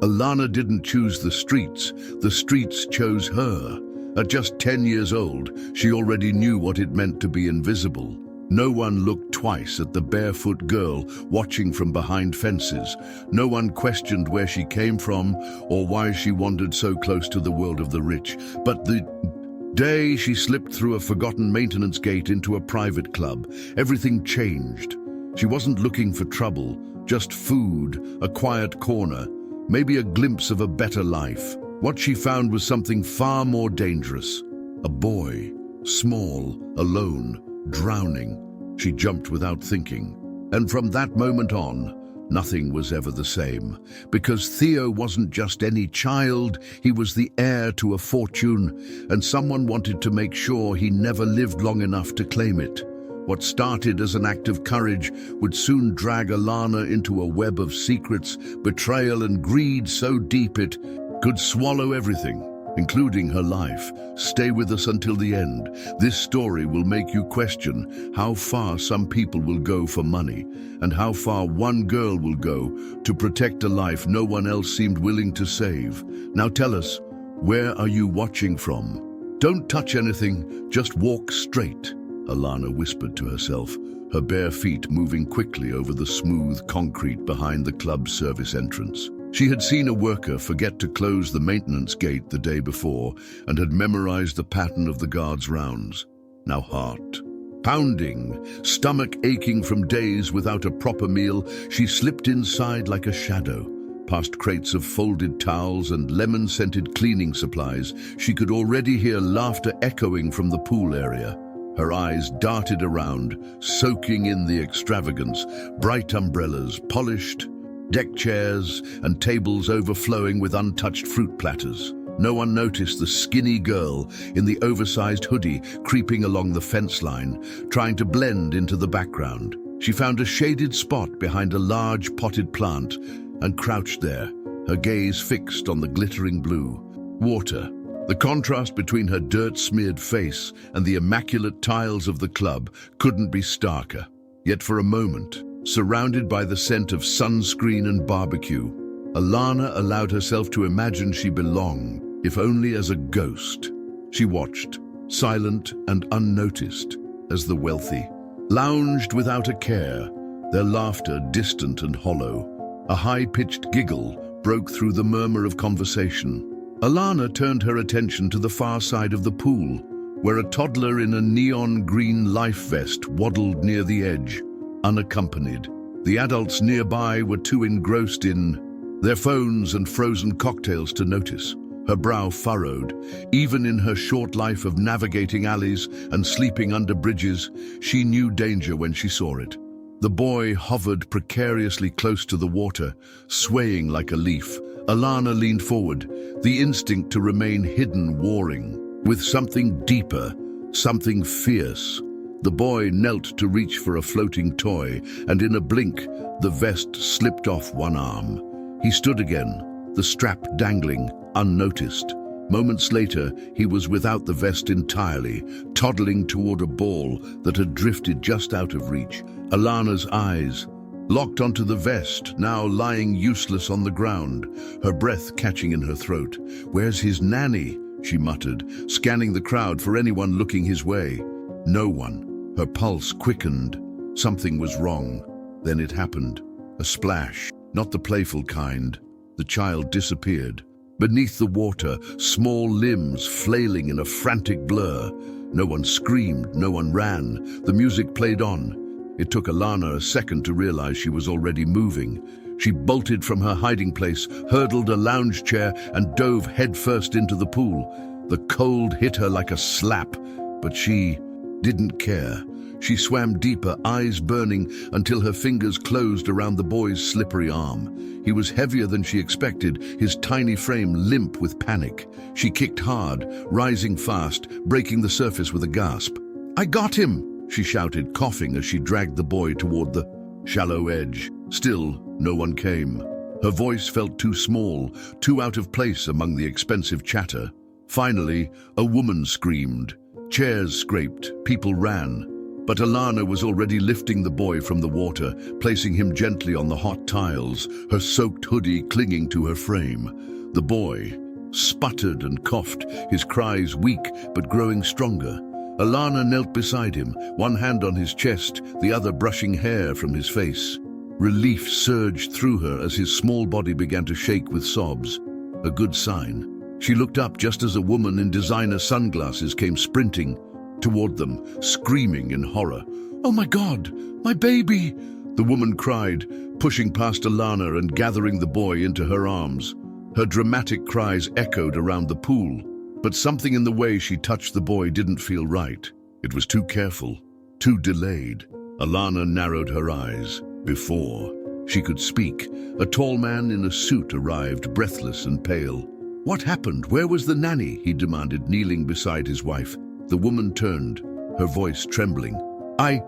Alana didn't choose the streets chose her. At just 10 years old, she already knew what it meant to be invisible. No one looked twice at the barefoot girl watching from behind fences. No one questioned where she came from or why she wandered so close to the world of the rich. But the day she slipped through a forgotten maintenance gate into a private club, everything changed. She wasn't looking for trouble, just food, a quiet corner, maybe a glimpse of a better life. What she found was something far more dangerous. A boy, small, alone, drowning. She jumped without thinking. And from that moment on, nothing was ever the same. Because Theo wasn't just any child, he was the heir to a fortune, and someone wanted to make sure he never lived long enough to claim it. What started as an act of courage would soon drag Alana into a web of secrets, betrayal and greed so deep it could swallow everything, including her life. Stay with us until the end. This story will make you question how far some people will go for money and how far one girl will go to protect a life no one else seemed willing to save. Now tell us, where are you watching from? Don't touch anything, just walk straight, Alana whispered to herself, her bare feet moving quickly over the smooth concrete behind the club's service entrance. She had seen a worker forget to close the maintenance gate the day before and had memorized the pattern of the guard's rounds. Now heart pounding, stomach aching from days without a proper meal, she slipped inside like a shadow. Past crates of folded towels and lemon-scented cleaning supplies, she could already hear laughter echoing from the pool area. Her eyes darted around, soaking in the extravagance, bright umbrellas, polished deck chairs, and tables overflowing with untouched fruit platters. No one noticed the skinny girl in the oversized hoodie creeping along the fence line, trying to blend into the background. She found a shaded spot behind a large potted plant and crouched there, her gaze fixed on the glittering blue water. The contrast between her dirt-smeared face and the immaculate tiles of the club couldn't be starker. Yet for a moment, surrounded by the scent of sunscreen and barbecue, Alana allowed herself to imagine she belonged, if only as a ghost. She watched, silent and unnoticed, as the wealthy lounged without a care, their laughter distant and hollow. A high-pitched giggle broke through the murmur of conversation. Alana turned her attention to the far side of the pool, where a toddler in a neon green life vest waddled near the edge, unaccompanied. The adults nearby were too engrossed in their phones and frozen cocktails to notice. Her brow furrowed. Even in her short life of navigating alleys and sleeping under bridges, she knew danger when she saw it. The boy hovered precariously close to the water, swaying like a leaf. Alana leaned forward, the instinct to remain hidden warring. With something deeper, something fierce. The boy knelt to reach for a floating toy, and in a blink, the vest slipped off one arm. He stood again, the strap dangling, unnoticed. Moments later, he was without the vest entirely, toddling toward a ball that had drifted just out of reach. Alana's eyes locked onto the vest, now lying useless on the ground, her breath catching in her throat. "Where's his nanny?" she muttered, scanning the crowd for anyone looking his way. No one. Her pulse quickened. Something was wrong. Then it happened. A splash, not the playful kind. The child disappeared. Beneath the water, small limbs flailing in a frantic blur. No one screamed, no one ran. The music played on. It took Alana a second to realize she was already moving. She bolted from her hiding place, hurdled a lounge chair, and dove headfirst into the pool. The cold hit her like a slap, but she didn't care. She swam deeper, eyes burning, until her fingers closed around the boy's slippery arm. He was heavier than she expected, his tiny frame limp with panic. She kicked hard, rising fast, breaking the surface with a gasp. "I got him!" she shouted, coughing as she dragged the boy toward the shallow edge. Still, no one came. Her voice felt too small, too out of place among the expensive chatter. Finally, a woman screamed. Chairs scraped, people ran. But Alana was already lifting the boy from the water, placing him gently on the hot tiles, her soaked hoodie clinging to her frame. The boy sputtered and coughed, his cries weak but growing stronger. Alana knelt beside him, one hand on his chest, the other brushing hair from his face. Relief surged through her as his small body began to shake with sobs. A good sign. She looked up just as a woman in designer sunglasses came sprinting toward them, screaming in horror. "Oh my God, my baby!" the woman cried, pushing past Alana and gathering the boy into her arms. Her dramatic cries echoed around the pool, but something in the way she touched the boy didn't feel right. It was too careful, too delayed. Alana narrowed her eyes. Before she could speak, a tall man in a suit arrived, breathless and pale. "What happened? Where was the nanny?" he demanded, kneeling beside his wife. The woman turned, her voice trembling. I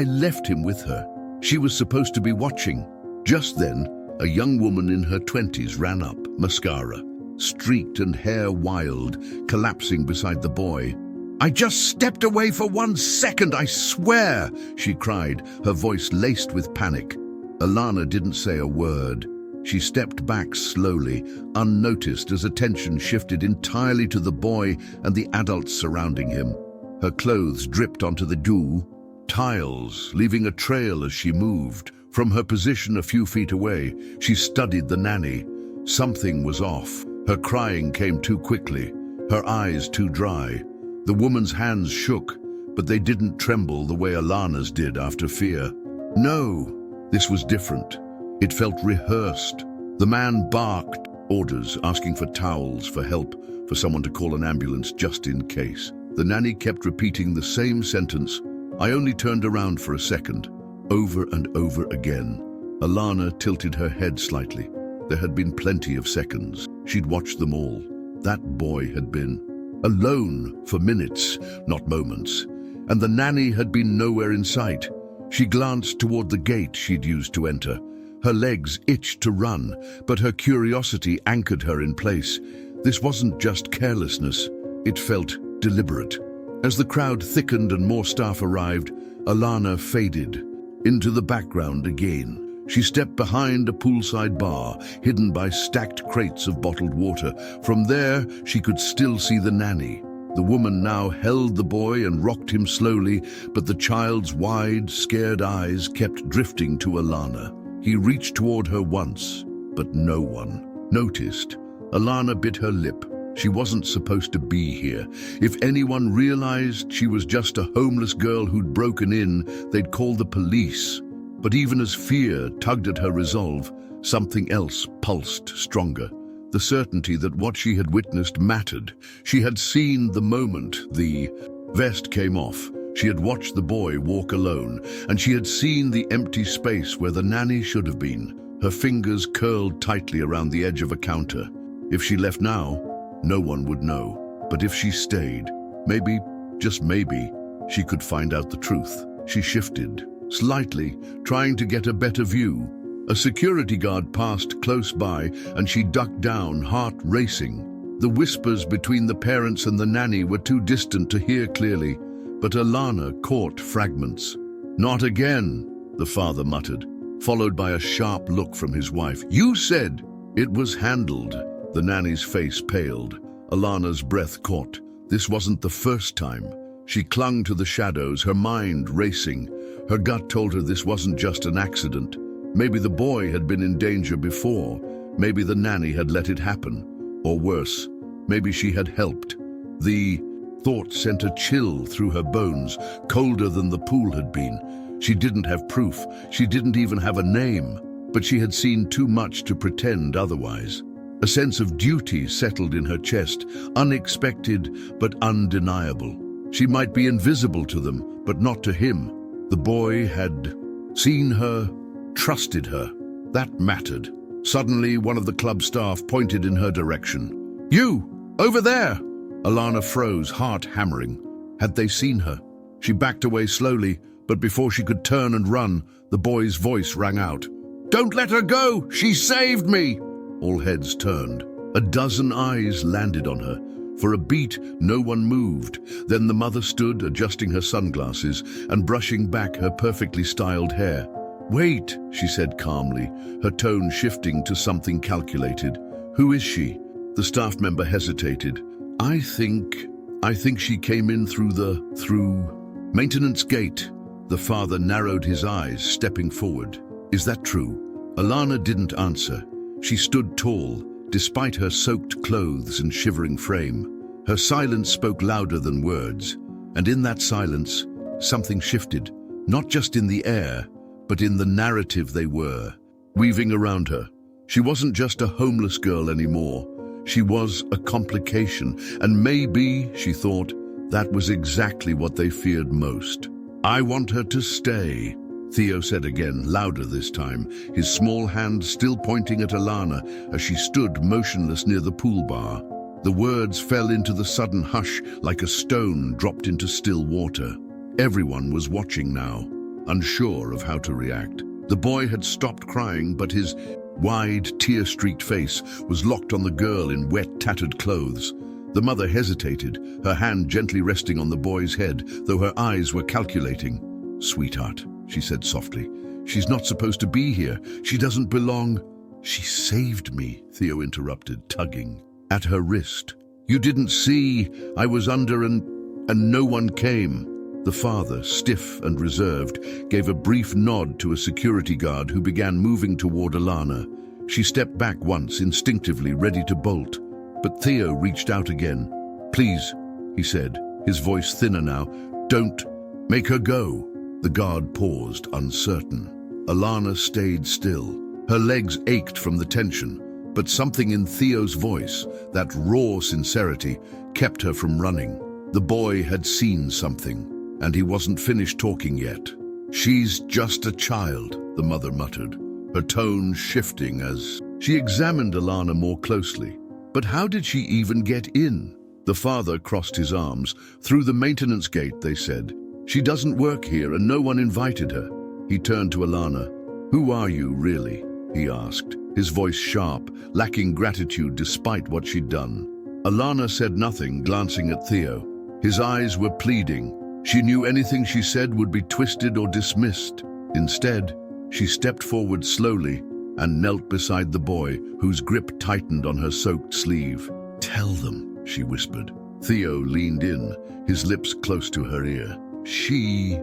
left him with her. She was supposed to be watching." Just then, a young woman in her 20s ran up, mascara streaked and hair wild, collapsing beside the boy. "I just stepped away for 1 second, I swear," she cried, her voice laced with panic. Alana didn't say a word. She stepped back slowly, unnoticed as attention shifted entirely to the boy and the adults surrounding him. Her clothes dripped onto the tiles, leaving a trail as she moved. From her position a few feet away, she studied the nanny. Something was off. Her crying came too quickly, her eyes too dry. The woman's hands shook, but they didn't tremble the way Alana's did after fear. No, this was different. It felt rehearsed. The man barked orders, asking for towels, for help, for someone to call an ambulance just in case. The nanny kept repeating the same sentence. I only turned around for a second, over and over again. Alana tilted her head slightly. There had been plenty of seconds. She'd watched them all. That boy had been alone for minutes, not moments, and the nanny had been nowhere in sight. She glanced toward the gate she'd used to enter. Her legs itched to run, but her curiosity anchored her in place. This wasn't just carelessness, it felt deliberate. As the crowd thickened and more staff arrived, Alana faded into the background again. She stepped behind a poolside bar, hidden by stacked crates of bottled water. From there, she could still see the nanny. The woman now held the boy and rocked him slowly, but the child's wide, scared eyes kept drifting to Alana. He reached toward her once, but no one noticed. Alana bit her lip. She wasn't supposed to be here. If anyone realized she was just a homeless girl who'd broken in, they'd call the police. But even as fear tugged at her resolve, something else pulsed stronger. The certainty that what she had witnessed mattered. She had seen the moment the vest came off. She had watched the boy walk alone, and she had seen the empty space where the nanny should have been. Her fingers curled tightly around the edge of a counter. If she left now, no one would know. But if she stayed, maybe, just maybe, she could find out the truth. She shifted slightly, trying to get a better view. A security guard passed close by, and she ducked down, heart racing. The whispers between the parents and the nanny were too distant to hear clearly, but Alana caught fragments. "Not again," the father muttered, followed by a sharp look from his wife. "You said it was handled." The nanny's face paled. Alana's breath caught. This wasn't the first time. She clung to the shadows, her mind racing. Her gut told her this wasn't just an accident. Maybe the boy had been in danger before. Maybe the nanny had let it happen. Or worse, maybe she had helped. The thought sent a chill through her bones, colder than the pool had been. She didn't have proof. She didn't even have a name. But she had seen too much to pretend otherwise. A sense of duty settled in her chest, unexpected but undeniable. She might be invisible to them, but not to him. The boy had seen her, trusted her. That mattered. Suddenly, one of the club staff pointed in her direction. "You! Over there!" Alana froze, heart hammering. Had they seen her? She backed away slowly, but before she could turn and run, the boy's voice rang out. "Don't let her go! She saved me!" All heads turned. A dozen eyes landed on her. For a beat, no one moved. Then the mother stood, adjusting her sunglasses and brushing back her perfectly styled hair. "Wait," she said calmly, her tone shifting to something calculated. "Who is she?" The staff member hesitated. I think she came in through maintenance gate." The father narrowed his eyes, stepping forward. "Is that true?" Alana didn't answer. She stood tall, despite her soaked clothes and shivering frame. Her silence spoke louder than words, and in that silence, something shifted, not just in the air, but in the narrative they were weaving around her. She wasn't just a homeless girl anymore. She was a complication, and maybe, she thought, that was exactly what they feared most. "I want her to stay," Theo said again, louder this time, his small hand still pointing at Alana as she stood motionless near the pool bar. The words fell into the sudden hush like a stone dropped into still water. Everyone was watching now, unsure of how to react. The boy had stopped crying, but his wide, tear-streaked face was locked on the girl in wet, tattered clothes. The mother hesitated, her hand gently resting on the boy's head, though her eyes were calculating. "Sweetheart," she said softly, "she's not supposed to be here. She doesn't belong." "She saved me," Theo interrupted, tugging at her wrist. "You didn't see. I was under and no one came." The father, stiff and reserved, gave a brief nod to a security guard who began moving toward Alana. She stepped back once, instinctively ready to bolt. But Theo reached out again. "Please," he said, his voice thinner now, "don't make her go." The guard paused, uncertain. Alana stayed still. Her legs ached from the tension, but something in Theo's voice, that raw sincerity, kept her from running. The boy had seen something, and he wasn't finished talking yet. "She's just a child," the mother muttered, her tone shifting as she examined Alana more closely. "But how did she even get in?" The father crossed his arms. "Through the maintenance gate," they said. "She doesn't work here and no one invited her." He turned to Alana. "Who are you, really?" he asked, his voice sharp, lacking gratitude despite what she'd done. Alana said nothing, glancing at Theo. His eyes were pleading. She knew anything she said would be twisted or dismissed. Instead, she stepped forward slowly and knelt beside the boy, whose grip tightened on her soaked sleeve. "Tell them," she whispered. Theo leaned in, his lips close to her ear. "She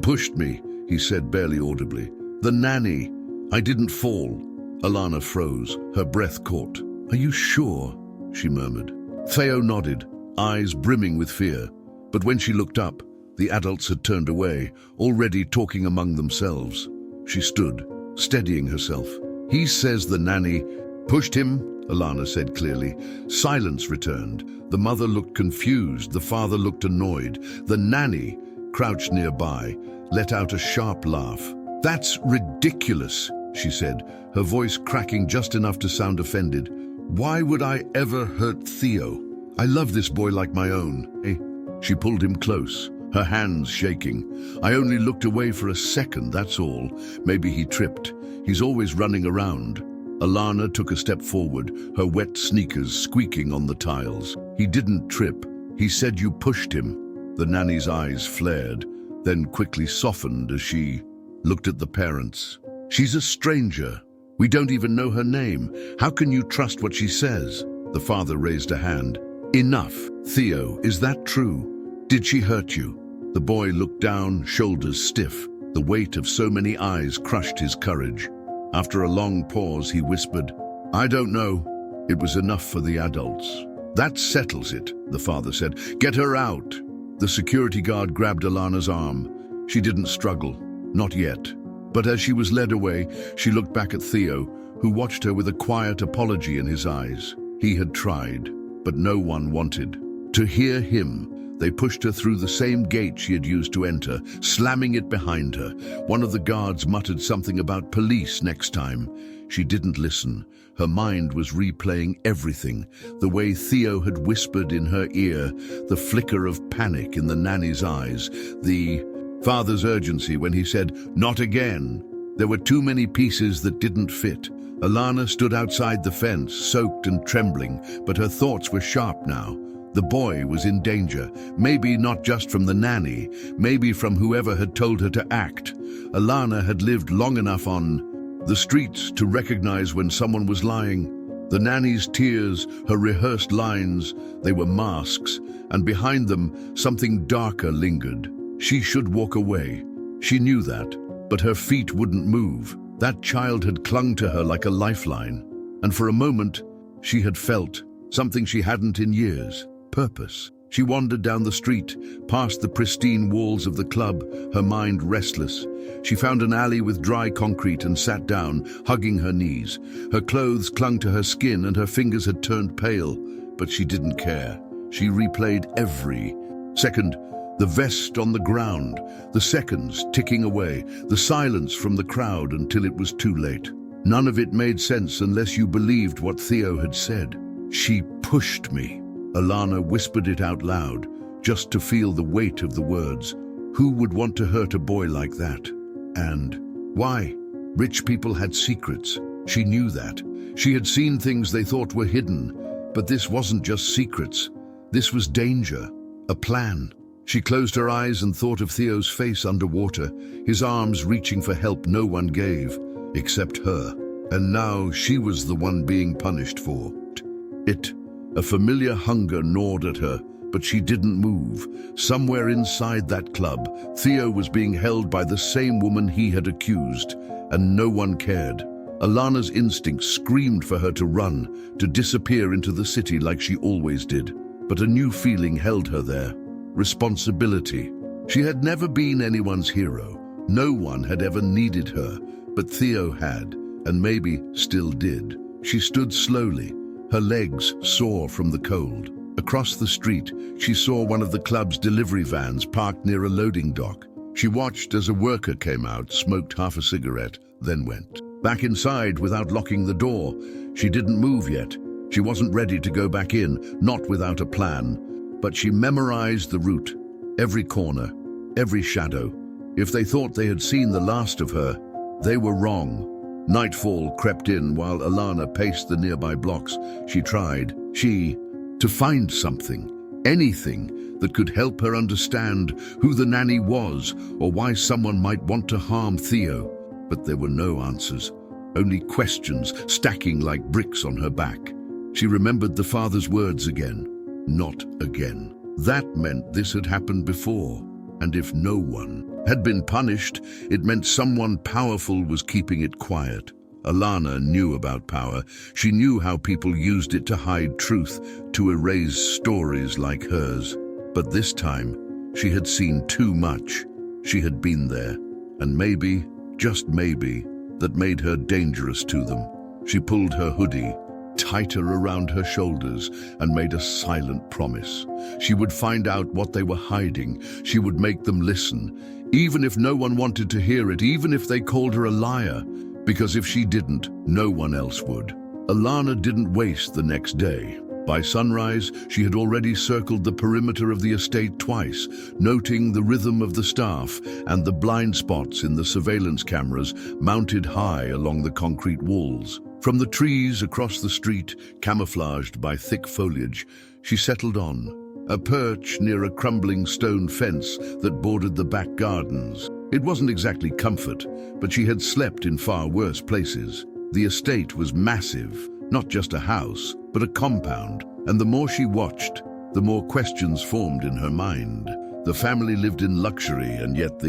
pushed me," he said barely audibly. "The nanny. I didn't fall." Alana froze, her breath caught. "Are you sure?" she murmured. Theo nodded, eyes brimming with fear. But when she looked up, the adults had turned away, already talking among themselves. She stood, steadying herself. "He says the nanny pushed him," Alana said clearly. Silence returned. The mother looked confused, the father looked annoyed. The nanny, crouched nearby, let out a sharp laugh. "That's ridiculous," she said, her voice cracking just enough to sound offended. "Why would I ever hurt Theo? I love this boy like my own." She pulled him close, her hands shaking. "I only looked away for a second, that's all. Maybe he tripped. He's always running around." Alana took a step forward, her wet sneakers squeaking on the tiles. "He didn't trip. He said you pushed him." The nanny's eyes flared, then quickly softened as she looked at the parents. "She's a stranger. We don't even know her name. How can you trust what she says?" The father raised a hand. "Enough. Theo, is that true? Did she hurt you?" The boy looked down, shoulders stiff. The weight of so many eyes crushed his courage. After a long pause, he whispered, "I don't know." It was enough for the adults. "That settles it," the father said. "Get her out." The security guard grabbed Alana's arm. She didn't struggle, not yet. But as she was led away, she looked back at Theo, who watched her with a quiet apology in his eyes. He had tried, but no one wanted to hear him. They pushed her through the same gate she had used to enter, slamming it behind her. One of the guards muttered something about police next time. She didn't listen. Her mind was replaying everything, the way Theo had whispered in her ear, the flicker of panic in the nanny's eyes, the father's urgency when he said, "Not again." There were too many pieces that didn't fit. Alana stood outside the fence, soaked and trembling, but her thoughts were sharp now. The boy was in danger, maybe not just from the nanny, maybe from whoever had told her to act. Alana had lived long enough on the streets to recognize when someone was lying. The nanny's tears, her rehearsed lines, they were masks, and behind them something darker lingered. She should walk away. She knew that, but her feet wouldn't move. That child had clung to her like a lifeline, and for a moment she had felt something she hadn't in years: purpose. She wandered down the street, past the pristine walls of the club, her mind restless. She found an alley with dry concrete and sat down, hugging her knees. Her clothes clung to her skin and her fingers had turned pale, but she didn't care. She replayed every second. The vest on the ground, the seconds ticking away, the silence from the crowd until it was too late. None of it made sense unless you believed what Theo had said. She pushed me. Alana whispered it out loud, just to feel the weight of the words. Who would want to hurt a boy like that? And why? Rich people had secrets. She knew that. She had seen things they thought were hidden, but this wasn't just secrets. This was danger, a plan. She closed her eyes and thought of Theo's face underwater, his arms reaching for help no one gave, except her. And now she was the one being punished for it. A familiar hunger gnawed at her, but she didn't move. Somewhere inside that club, Theo was being held by the same woman he had accused, and no one cared. Alana's instinct screamed for her to run, to disappear into the city like she always did. But a new feeling held her there: responsibility. She had never been anyone's hero. No one had ever needed her, but Theo had, and maybe still did. She stood slowly, her legs sore from the cold. Across the street, she saw one of the club's delivery vans parked near a loading dock. She watched as a worker came out, smoked half a cigarette, then went back inside without locking the door. She didn't move yet. She wasn't ready to go back in, not without a plan. But she memorized the route, every corner, every shadow. If they thought they had seen the last of her, they were wrong. Nightfall crept in while Alana paced the nearby blocks. She tried, to find something, anything that could help her understand who the nanny was or why someone might want to harm Theo. But there were no answers, only questions stacking like bricks on her back. She remembered the father's words again, not again. That meant this had happened before, and if no one had been punished, it meant someone powerful was keeping it quiet. Alana knew about power. She knew how people used it to hide truth, to erase stories like hers. But this time, she had seen too much. She had been there, and maybe, just maybe, that made her dangerous to them. She pulled her hoodie tighter around her shoulders and made a silent promise. She would find out what they were hiding. She would make them listen, even if no one wanted to hear it, even if they called her a liar, because if she didn't, no one else would. Alana didn't waste the next day. By sunrise, she had already circled the perimeter of the estate twice, noting the rhythm of the staff and the blind spots in the surveillance cameras mounted high along the concrete walls. From the trees across the street, camouflaged by thick foliage, she settled on a perch near a crumbling stone fence that bordered the back gardens. It wasn't exactly comfort, but she had slept in far worse places. The estate was massive, not just a house, but a compound, and the more she watched, the more questions formed in her mind. The family lived in luxury, and yet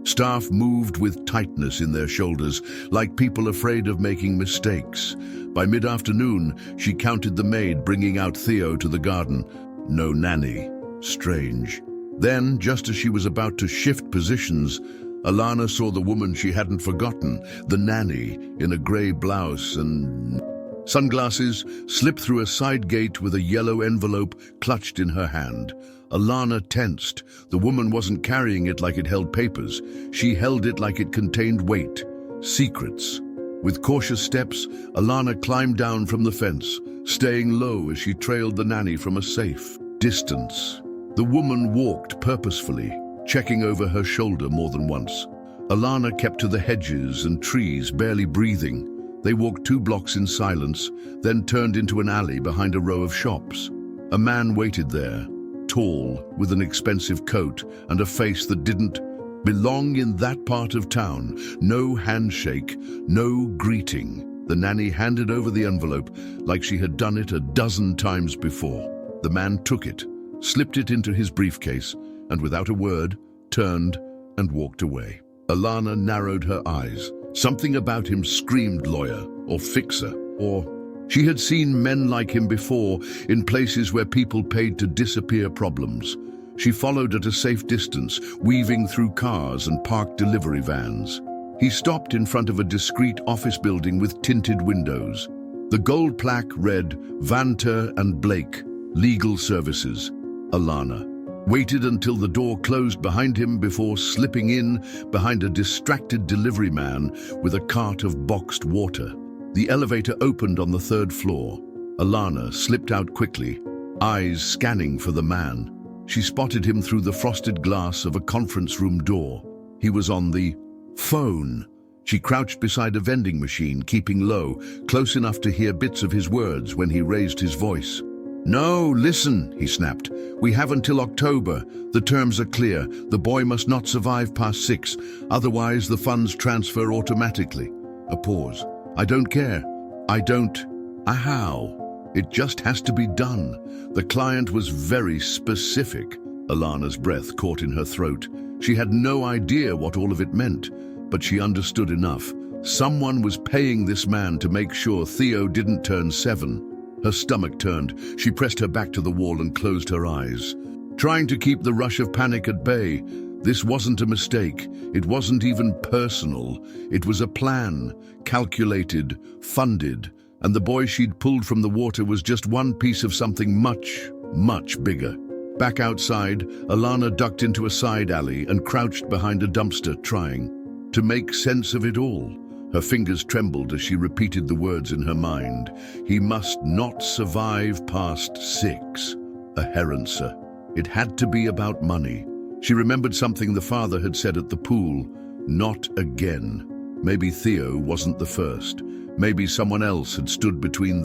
staff moved with tightness in their shoulders, like people afraid of making mistakes. By mid-afternoon, she counted the maid bringing out Theo to the garden. No nanny. Strange. Then, just as she was about to shift positions, Alana saw the woman she hadn't forgotten, the nanny, in a grey blouse and sunglasses, slip through a side gate with a yellow envelope clutched in her hand. Alana tensed. The woman wasn't carrying it like it held papers. She held it like it contained weight, secrets. With cautious steps, Alana climbed down from the fence, staying low as she trailed the nanny from a safe distance. The woman walked purposefully, checking over her shoulder more than once. Alana kept to the hedges and trees, barely breathing. They walked 2 blocks in silence, then turned into an alley behind a row of shops. A man waited there, tall, with an expensive coat and a face that didn't belong in that part of town. No handshake, no greeting. The nanny handed over the envelope like she had done it a dozen times before. The man took it, slipped it into his briefcase, and without a word, turned and walked away. Alana narrowed her eyes. Something about him screamed lawyer or fixer, or she had seen men like him before in places where people paid to disappear problems. She followed at a safe distance, weaving through cars and parked delivery vans. He stopped in front of a discreet office building with tinted windows. The gold plaque read Vanter and Blake, Legal Services. Alana waited until the door closed behind him before slipping in behind a distracted delivery man with a cart of boxed water. The elevator opened on the third floor. Alana slipped out quickly, eyes scanning for the man. She spotted him through the frosted glass of a conference room door. He was on the phone. She crouched beside a vending machine, keeping low, close enough to hear bits of his words when he raised his voice. "No, listen," he snapped. "We have until October. The terms are clear. The boy must not survive past 6, otherwise the funds transfer automatically." A pause. "I don't care. I don't. How? It just has to be done." The client was very specific. Alana's breath caught in her throat. She had no idea what all of it meant, but she understood enough. Someone was paying this man to make sure Theo didn't turn 7. Her stomach turned. She pressed her back to the wall and closed her eyes, trying to keep the rush of panic at bay. This wasn't a mistake. It wasn't even personal. It was a plan, calculated, funded, and the boy she'd pulled from the water was just one piece of something much, much bigger. Back outside, Alana ducked into a side alley and crouched behind a dumpster, trying to make sense of it all. Her fingers trembled as she repeated the words in her mind. He must not survive past 6. A herenser. It had to be about money. She remembered something the father had said at the pool. Not again. Maybe Theo wasn't the first. Maybe someone else had stood between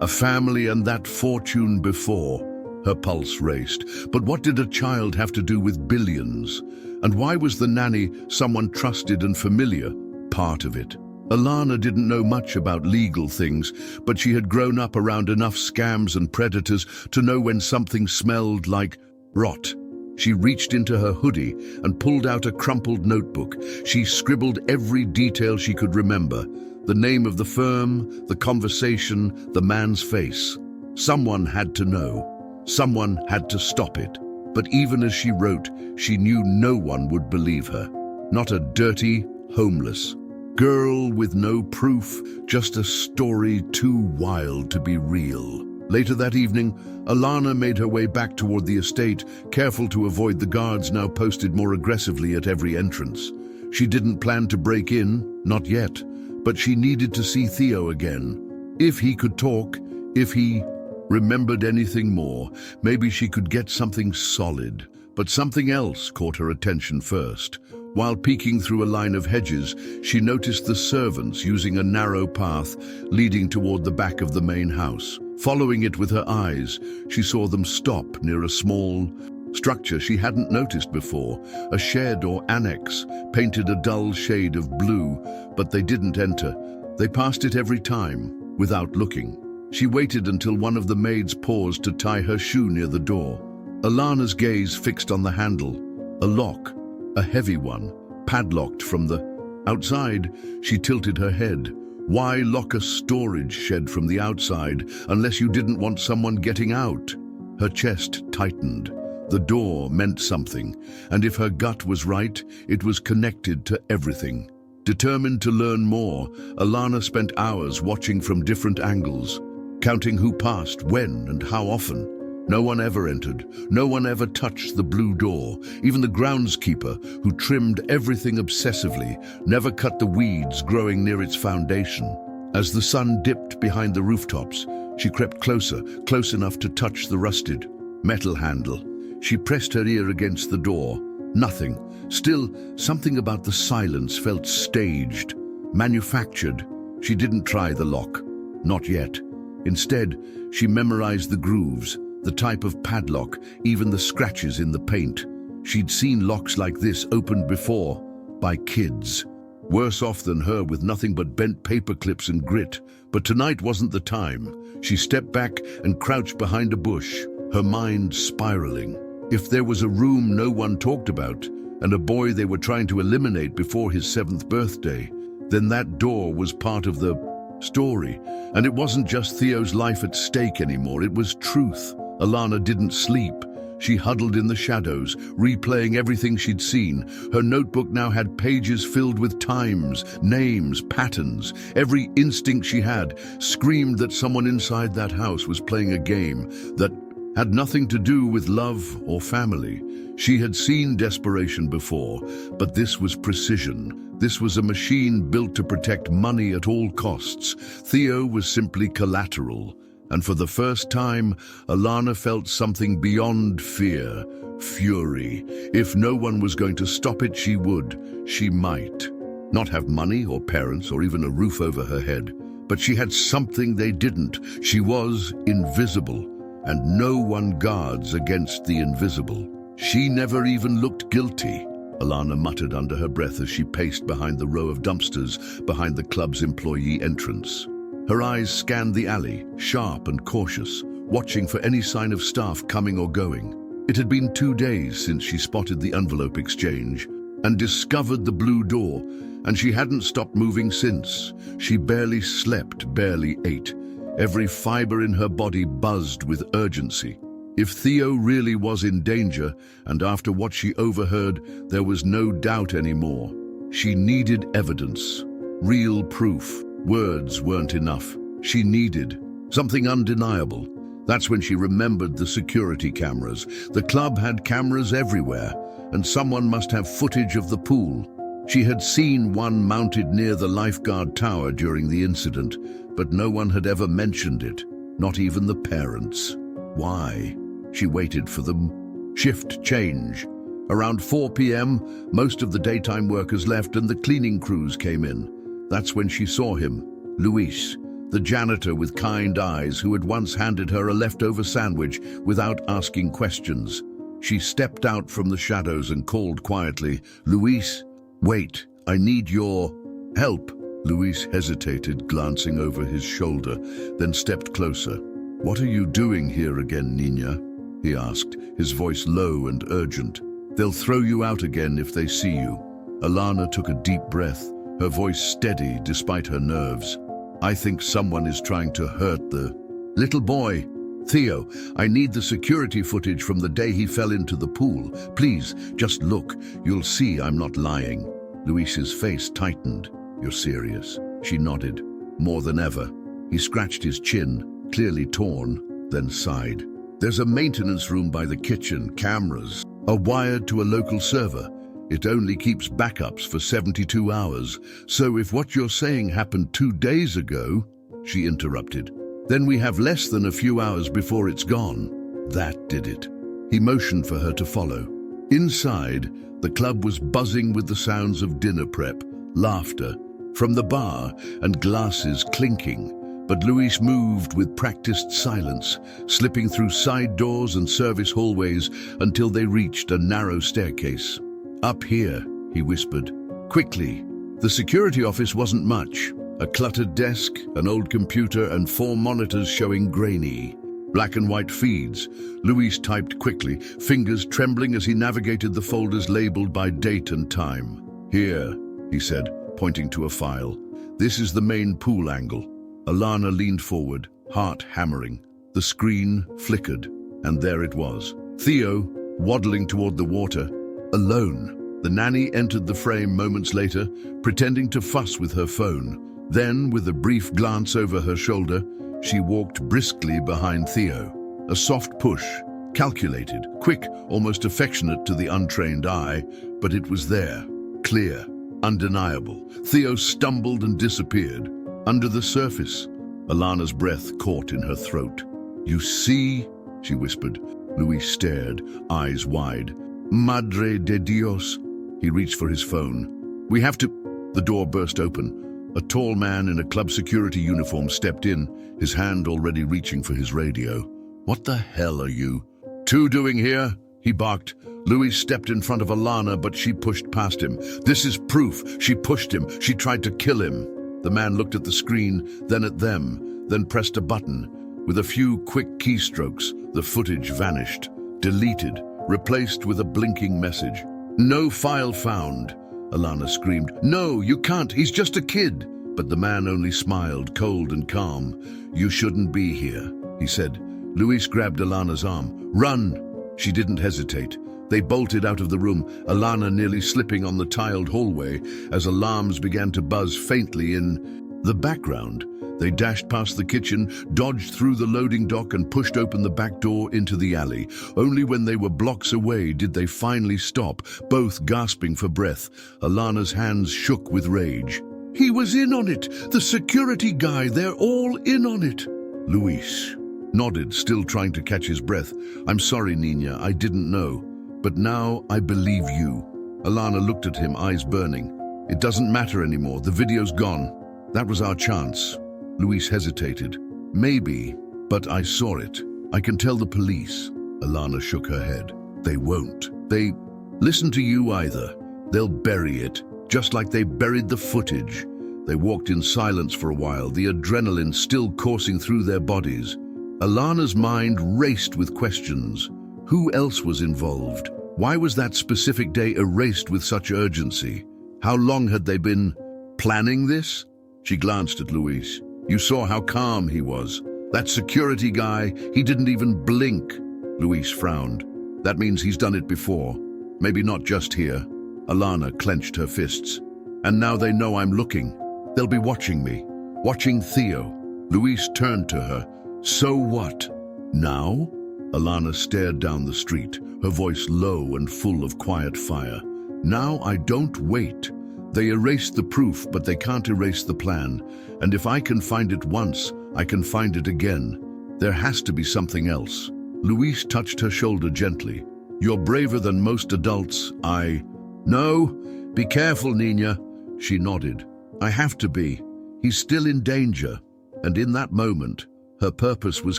a family and that fortune before. Her pulse raced. But what did a child have to do with billions? And why was the nanny someone trusted and familiar? Part of it. Alana didn't know much about legal things, but she had grown up around enough scams and predators to know when something smelled like rot. She reached into her hoodie and pulled out a crumpled notebook. She scribbled every detail she could remember. The name of the firm, the conversation, the man's face. Someone had to know. Someone had to stop it. But even as she wrote, she knew no one would believe her. Not a dirty, homeless girl with no proof, just a story too wild to be real. Later that evening, Alana made her way back toward the estate, careful to avoid the guards now posted more aggressively at every entrance. She didn't plan to break in, not yet, but she needed to see Theo again. If he could talk, if he remembered anything more, maybe she could get something solid. But something else caught her attention first. While peeking through a line of hedges, she noticed the servants using a narrow path leading toward the back of the main house. Following it with her eyes, she saw them stop near a small structure she hadn't noticed before, a shed or annex, painted a dull shade of blue, but they didn't enter. They passed it every time, without looking. She waited until one of the maids paused to tie her shoe near the door. Alana's gaze fixed on the handle, a lock, a heavy one, padlocked from the outside. She tilted her head. Why lock a storage shed from the outside unless you didn't want someone getting out? Her chest tightened. The door meant something, and if her gut was right, it was connected to everything. Determined to learn more, Alana spent hours watching from different angles, counting who passed, when, and how often. No one ever entered. No one ever touched the blue door. Even the groundskeeper, who trimmed everything obsessively, never cut the weeds growing near its foundation. As the sun dipped behind the rooftops, she crept closer, close enough to touch the rusted metal handle. She pressed her ear against the door. Nothing. Still, something about the silence felt staged, manufactured. She didn't try the lock. Not yet. Instead, she memorized the grooves, The type of padlock, even the scratches in the paint. She'd seen locks like this opened before, by kids. Worse off than her, with nothing but bent paper clips and grit. But tonight wasn't the time. She stepped back and crouched behind a bush, her mind spiraling. If there was a room no one talked about, and a boy they were trying to eliminate before his 7th birthday, then that door was part of the story. And it wasn't just Theo's life at stake anymore, it was truth. Alana didn't sleep. She huddled in the shadows, replaying everything she'd seen. Her notebook now had pages filled with times, names, patterns. Every instinct she had screamed that someone inside that house was playing a game that had nothing to do with love or family. She had seen desperation before, but this was precision. This was a machine built to protect money at all costs. Theo was simply collateral. And for the first time, Alana felt something beyond fear, fury. If no one was going to stop it, she would. She might. Not have money or parents or even a roof over her head. But she had something they didn't. She was invisible, and no one guards against the invisible. She never even looked guilty. Alana muttered under her breath as she paced behind the row of dumpsters behind the club's employee entrance. Her eyes scanned the alley, sharp and cautious, watching for any sign of staff coming or going. It had been 2 days since she spotted the envelope exchange and discovered the blue door, and she hadn't stopped moving since. She barely slept, barely ate. Every fiber in her body buzzed with urgency. If Theo really was in danger, and after what she overheard, there was no doubt anymore. She needed evidence, real proof. Words weren't enough. She needed something undeniable. That's when she remembered the security cameras. The club had cameras everywhere, and someone must have footage of the pool. She had seen one mounted near the lifeguard tower during the incident, but no one had ever mentioned it, not even the parents. Why? She waited for them. Shift change. Around 4 p.m., most of the daytime workers left and the cleaning crews came in. That's when she saw him, Luis, the janitor with kind eyes who had once handed her a leftover sandwich without asking questions. She stepped out from the shadows and called quietly, "Luis, wait, I need your help." Luis hesitated, glancing over his shoulder, then stepped closer. "What are you doing here again, Nina?" he asked, his voice low and urgent. "They'll throw you out again if they see you." Alana took a deep breath, her voice steady despite her nerves. "I think someone is trying to hurt the little boy. Theo, I need the security footage from the day he fell into the pool. Please, just look. You'll see I'm not lying." Luis's face tightened. "You're serious?" She nodded. "More than ever." He scratched his chin, clearly torn, then sighed. "There's a maintenance room by the kitchen. Cameras are wired to a local server. It only keeps backups for 72 hours. So if what you're saying happened 2 days ago," she interrupted, "then we have less than a few hours before it's gone." That did it. He motioned for her to follow. Inside, the club was buzzing with the sounds of dinner prep, laughter from the bar, and glasses clinking. But Luis moved with practiced silence, slipping through side doors and service hallways until they reached a narrow staircase. "Up here," he whispered. "Quickly." The security office wasn't much. A cluttered desk, an old computer, and 4 monitors showing grainy, black and white feeds. Luis typed quickly, fingers trembling as he navigated the folders labeled by date and time. "Here," he said, pointing to a file. "This is the main pool angle." Alana leaned forward, heart hammering. The screen flickered, and there it was. Theo, waddling toward the water, alone. The nanny entered the frame moments later, pretending to fuss with her phone. Then, with a brief glance over her shoulder, she walked briskly behind Theo. A soft push, calculated, quick, almost affectionate to the untrained eye, but it was there, clear, undeniable. Theo stumbled and disappeared. Under the surface, Alana's breath caught in her throat. "You see?" she whispered. Luis stared, eyes wide. "Madre de Dios." He reached for his phone. "We have to—" The door burst open. A tall man in a club security uniform stepped in, his hand already reaching for his radio. What the hell are you two doing here? He barked. Louis stepped in front of Alana, but she pushed past him. This is proof. She pushed him. She tried to kill him. The man looked at the screen, then at them, then pressed a button. With a few quick keystrokes, the footage vanished, deleted, replaced with a blinking message. No file found, Alana screamed. No, you can't. He's just a kid. But the man only smiled, cold and calm. You shouldn't be here, he said. Louis grabbed Alana's arm. Run! She didn't hesitate. They bolted out of the room, Alana nearly slipping on the tiled hallway as alarms began to buzz faintly in the background. They dashed past the kitchen, dodged through the loading dock and pushed open the back door into the alley. Only when they were blocks away did they finally stop, both gasping for breath. Alana's hands shook with rage. He was in on it! The security guy, they're all in on it! Luis nodded, still trying to catch his breath. I'm sorry, Nina, I didn't know. But now I believe you. Alana looked at him, eyes burning. It doesn't matter anymore. The video's gone. That was our chance. Luis hesitated. Maybe, but I saw it. I can tell the police. Alana shook her head. They won't. They listen to you either. They'll bury it, just like they buried the footage. They walked in silence for a while, the adrenaline still coursing through their bodies. Alana's mind raced with questions. Who else was involved? Why was that specific day erased with such urgency? How long had they been planning this? She glanced at Luis. You saw how calm he was. That security guy, he didn't even blink. Luis frowned. That means he's done it before. Maybe not just here. Alana clenched her fists. And now they know I'm looking. They'll be watching me. Watching Theo. Luis turned to her. So what? Now? Alana stared down the street, her voice low and full of quiet fire. Now I don't wait. They erased the proof, but they can't erase the plan. And if I can find it once, I can find it again. There has to be something else. Luis touched her shoulder gently. You're braver than most adults. No, be careful, Nina. She nodded. I have to be. He's still in danger. And in that moment, her purpose was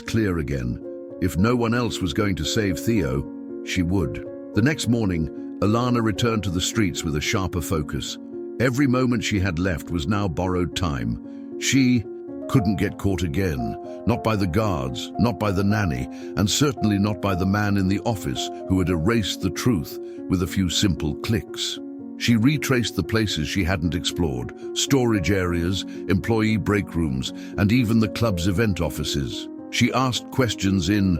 clear again. If no one else was going to save Theo, she would. The next morning, Alana returned to the streets with a sharper focus. Every moment she had left was now borrowed time. She couldn't get caught again, not by the guards, not by the nanny, and certainly not by the man in the office who had erased the truth with a few simple clicks. She retraced the places she hadn't explored, storage areas, employee break rooms, and even the club's event offices. She asked questions in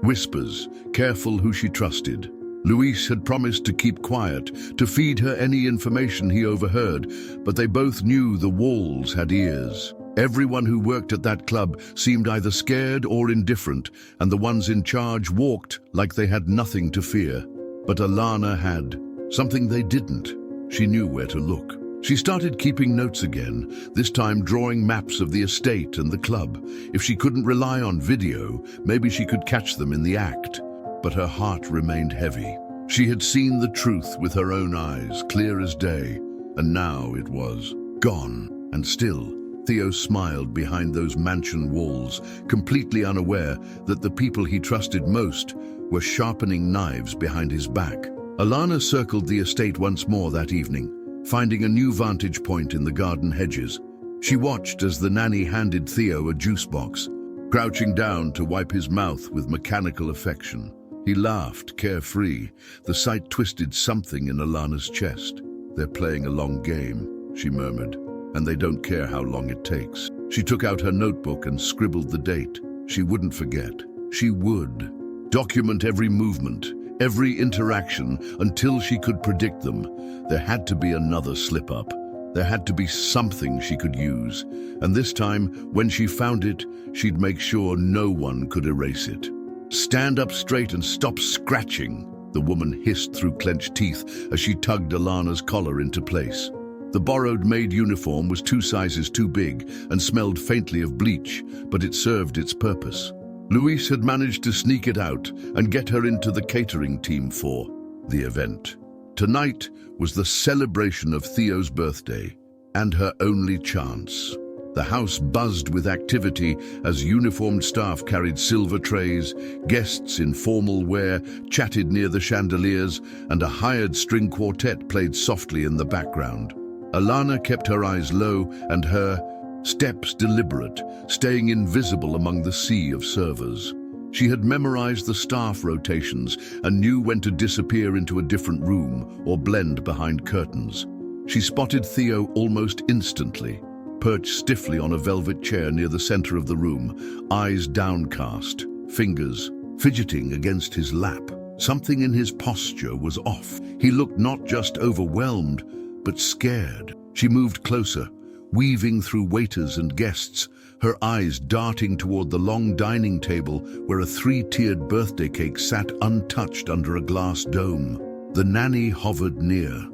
whispers, careful who she trusted. Luis had promised to keep quiet, to feed her any information he overheard, but they both knew the walls had ears. Everyone who worked at that club seemed either scared or indifferent, and the ones in charge walked like they had nothing to fear. But Alana had something they didn't. She knew where to look. She started keeping notes again, this time drawing maps of the estate and the club. If she couldn't rely on video, maybe she could catch them in the act. But her heart remained heavy. She had seen the truth with her own eyes, clear as day, and now it was gone. And still, Theo smiled behind those mansion walls, completely unaware that the people he trusted most were sharpening knives behind his back. Alana circled the estate once more that evening, finding a new vantage point in the garden hedges. She watched as the nanny handed Theo a juice box, crouching down to wipe his mouth with mechanical affection. He laughed, carefree. The sight twisted something in Alana's chest. They're playing a long game, she murmured, and they don't care how long it takes. She took out her notebook and scribbled the date. She wouldn't forget. She would document every movement, every interaction, until she could predict them. There had to be another slip-up. There had to be something she could use. And this time, when she found it, she'd make sure no one could erase it. Stand up straight and stop scratching, the woman hissed through clenched teeth as she tugged Alana's collar into place. The borrowed maid uniform was 2 sizes too big and smelled faintly of bleach, but it served its purpose. Luis had managed to sneak it out and get her into the catering team for the event. Tonight was the celebration of Theo's birthday and her only chance. The house buzzed with activity as uniformed staff carried silver trays, guests in formal wear chatted near the chandeliers, and a hired string quartet played softly in the background. Alana kept her eyes low and her steps deliberate, staying invisible among the sea of servers. She had memorized the staff rotations and knew when to disappear into a different room or blend behind curtains. She spotted Theo almost instantly, perched stiffly on a velvet chair near the center of the room, eyes downcast, fingers fidgeting against his lap. Something in his posture was off. He looked not just overwhelmed, but scared. She moved closer, weaving through waiters and guests, her eyes darting toward the long dining table where a three-tiered birthday cake sat untouched under a glass dome. The nanny hovered near.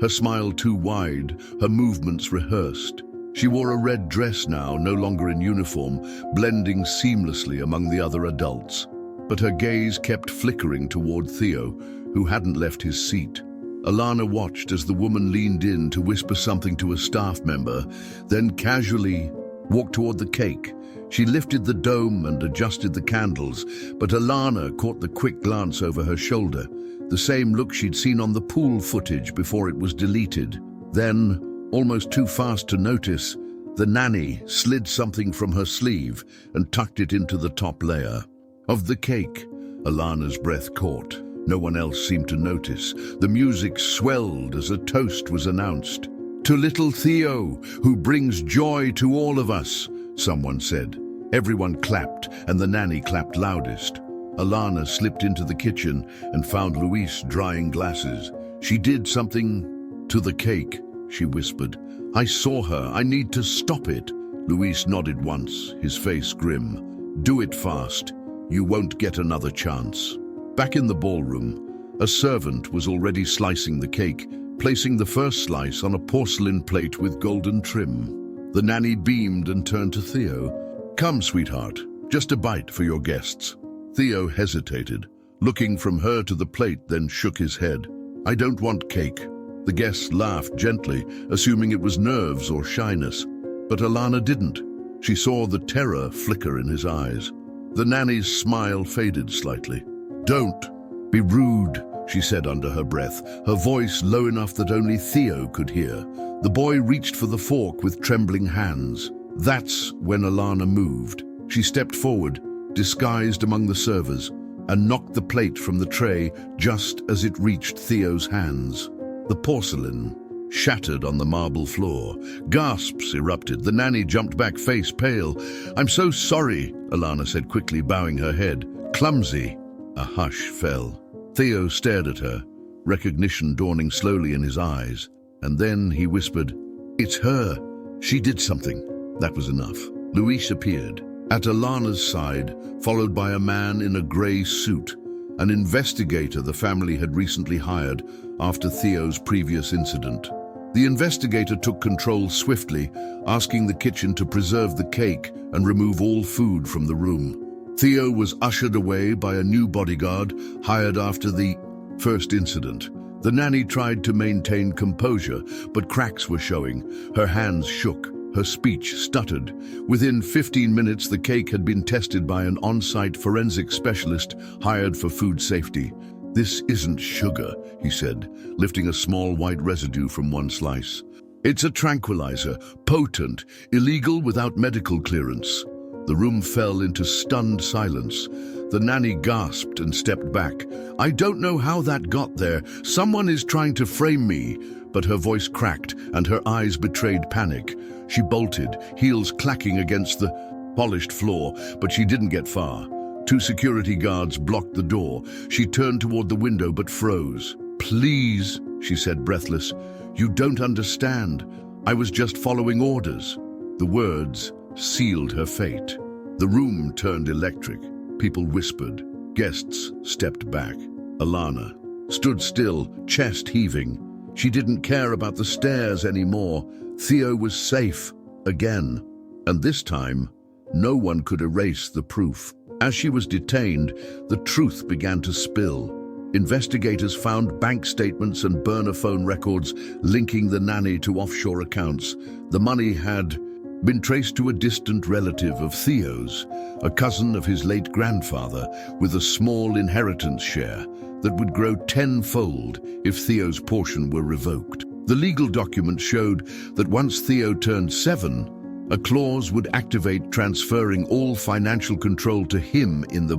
Her smile too wide, her movements rehearsed. She wore a red dress now, no longer in uniform, blending seamlessly among the other adults. But her gaze kept flickering toward Theo, who hadn't left his seat. Alana watched as the woman leaned in to whisper something to a staff member, then casually walked toward the cake. She lifted the dome and adjusted the candles, but Alana caught the quick glance over her shoulder, the same look she'd seen on the pool footage before it was deleted. Then, almost too fast to notice, the nanny slid something from her sleeve and tucked it into the top layer of the cake. Alana's breath caught. No one else seemed to notice. The music swelled as a toast was announced. "To little Theo, who brings joy to all of us," someone said. Everyone clapped, and the nanny clapped loudest. Alana slipped into the kitchen and found Luis drying glasses. "She did something to the cake," she whispered. "I saw her. I need to stop it." Luis nodded once, his face grim. "Do it fast. You won't get another chance." Back in the ballroom, a servant was already slicing the cake, placing the first slice on a porcelain plate with golden trim. The nanny beamed and turned to Theo. "Come, sweetheart, just a bite for your guests." Theo hesitated, looking from her to the plate, then shook his head. "I don't want cake." The guests laughed gently, assuming it was nerves or shyness. But Alana didn't. She saw the terror flicker in his eyes. The nanny's smile faded slightly. "Don't be rude," she said under her breath, her voice low enough that only Theo could hear. The boy reached for the fork with trembling hands. That's when Alana moved. She stepped forward, disguised among the servers, and knocked the plate from the tray just as it reached Theo's hands. The porcelain shattered on the marble floor. Gasps erupted. The nanny jumped back, face pale. "I'm so sorry," Alana said quickly, bowing her head. "Clumsy." A hush fell. Theo stared at her, recognition dawning slowly in his eyes. And then he whispered, "It's her. She did something." That was enough. Luis appeared, at Alana's side, followed by a man in a grey suit, an investigator the family had recently hired after Theo's previous incident. The investigator took control swiftly, asking the kitchen to preserve the cake and remove all food from the room. Theo was ushered away by a new bodyguard hired after the first incident. The nanny tried to maintain composure, but cracks were showing. Her hands shook, her speech stuttered. Within 15 minutes, the cake had been tested by an on-site forensic specialist hired for food safety. "This isn't sugar," he said, lifting a small white residue from one slice. "It's a tranquilizer, potent, illegal without medical clearance." The room fell into stunned silence. The nanny gasped and stepped back. "I don't know how that got there. Someone is trying to frame me." But her voice cracked and her eyes betrayed panic. She bolted, heels clacking against the polished floor, but she didn't get far. 2 security guards blocked the door. She turned toward the window but froze. "Please," she said, breathless. "You don't understand. I was just following orders." The words sealed her fate. The room turned electric. People whispered. Guests stepped back. Alana stood still, chest heaving. She didn't care about the stairs anymore. Theo was safe again. And this time, no one could erase the proof. As she was detained, the truth began to spill. Investigators found bank statements and burner phone records linking the nanny to offshore accounts. The money had been traced to a distant relative of Theo's, a cousin of his late grandfather, with a small inheritance share that would grow tenfold if Theo's portion were revoked. The legal document showed that once Theo turned 7, a clause would activate, transferring all financial control to him in the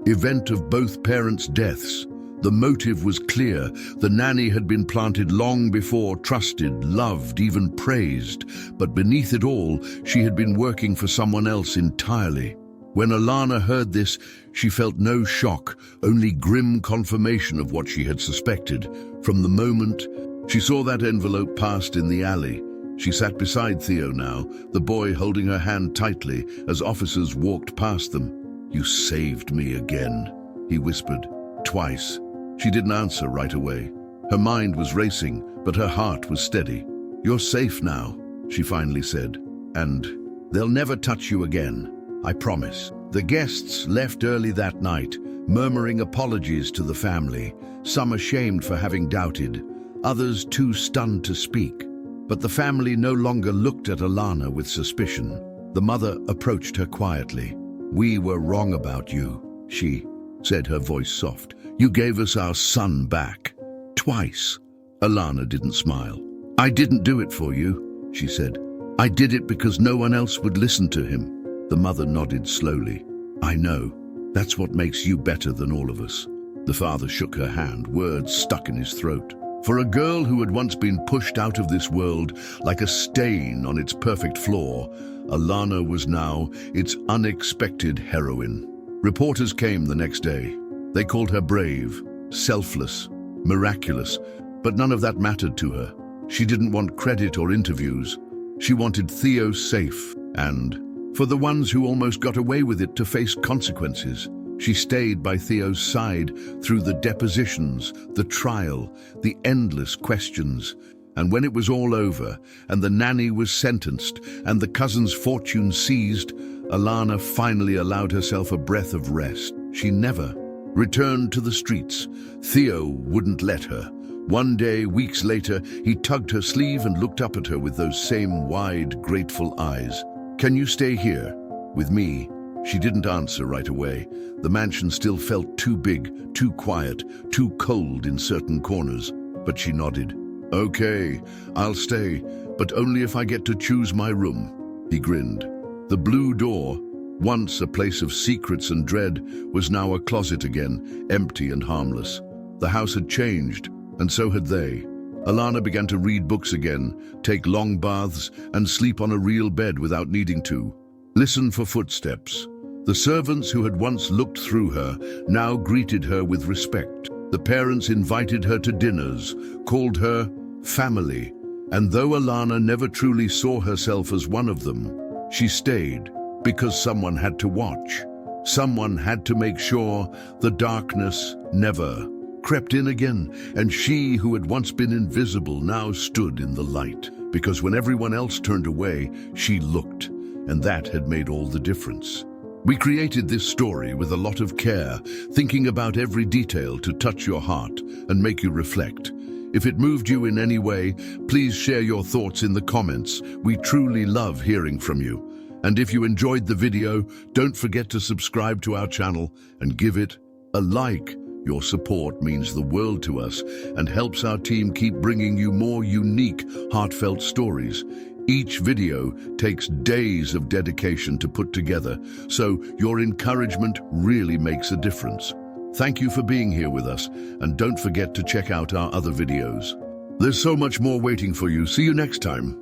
event of both parents' deaths. The motive was clear. The nanny had been planted long before, trusted, loved, even praised. But beneath it all, she had been working for someone else entirely. When Alana heard this, she felt no shock, only grim confirmation of what she had suspected. From the moment she saw that envelope passed in the alley, she sat beside Theo now, the boy holding her hand tightly as officers walked past them. "You saved me again," he whispered, twice. She didn't answer right away. Her mind was racing, but her heart was steady. "You're safe now," she finally said, "and they'll never touch you again, I promise." The guests left early that night, murmuring apologies to the family, some ashamed for having doubted, others too stunned to speak. But the family no longer looked at Alana with suspicion. The mother approached her quietly. "We were wrong about you," she said, her voice soft. "You gave us our son back. Twice." Alana didn't smile. "I didn't do it for you," she said. "I did it because no one else would listen to him." The mother nodded slowly. "I know. That's what makes you better than all of us." The father shook her hand, words stuck in his throat. For a girl who had once been pushed out of this world like a stain on its perfect floor, Alana was now its unexpected heroine. Reporters came the next day. They called her brave, selfless, miraculous, but none of that mattered to her. She didn't want credit or interviews. She wanted Theo safe, and, for the ones who almost got away with it, to face consequences. She stayed by Theo's side through the depositions, the trial, the endless questions. And when it was all over, and the nanny was sentenced, and the cousin's fortune seized, Alana finally allowed herself a breath of rest. She never returned to the streets. Theo wouldn't let her. One day, weeks later, he tugged her sleeve and looked up at her with those same wide, grateful eyes. "Can you stay here with me?" She didn't answer right away. The mansion still felt too big, too quiet, too cold in certain corners. But she nodded. "Okay, I'll stay, but only if I get to choose my room." He grinned. The blue door, once a place of secrets and dread, was now a closet again, empty and harmless. The house had changed, and so had they. Alana began to read books again, take long baths, and sleep on a real bed without needing to. Listen for footsteps. The servants who had once looked through her now greeted her with respect. The parents invited her to dinners, called her family, and though Alana never truly saw herself as one of them, she stayed because someone had to watch. Someone had to make sure the darkness never crept in again, and she who had once been invisible now stood in the light, because when everyone else turned away, she looked, and that had made all the difference. We created this story with a lot of care, thinking about every detail to touch your heart and make you reflect. If it moved you in any way, please share your thoughts in the comments. We truly love hearing from you. And if you enjoyed the video, don't forget to subscribe to our channel and give it a like. Your support means the world to us and helps our team keep bringing you more unique, heartfelt stories. Each video takes days of dedication to put together, so your encouragement really makes a difference. Thank you for being here with us, and don't forget to check out our other videos. There's so much more waiting for you. See you next time.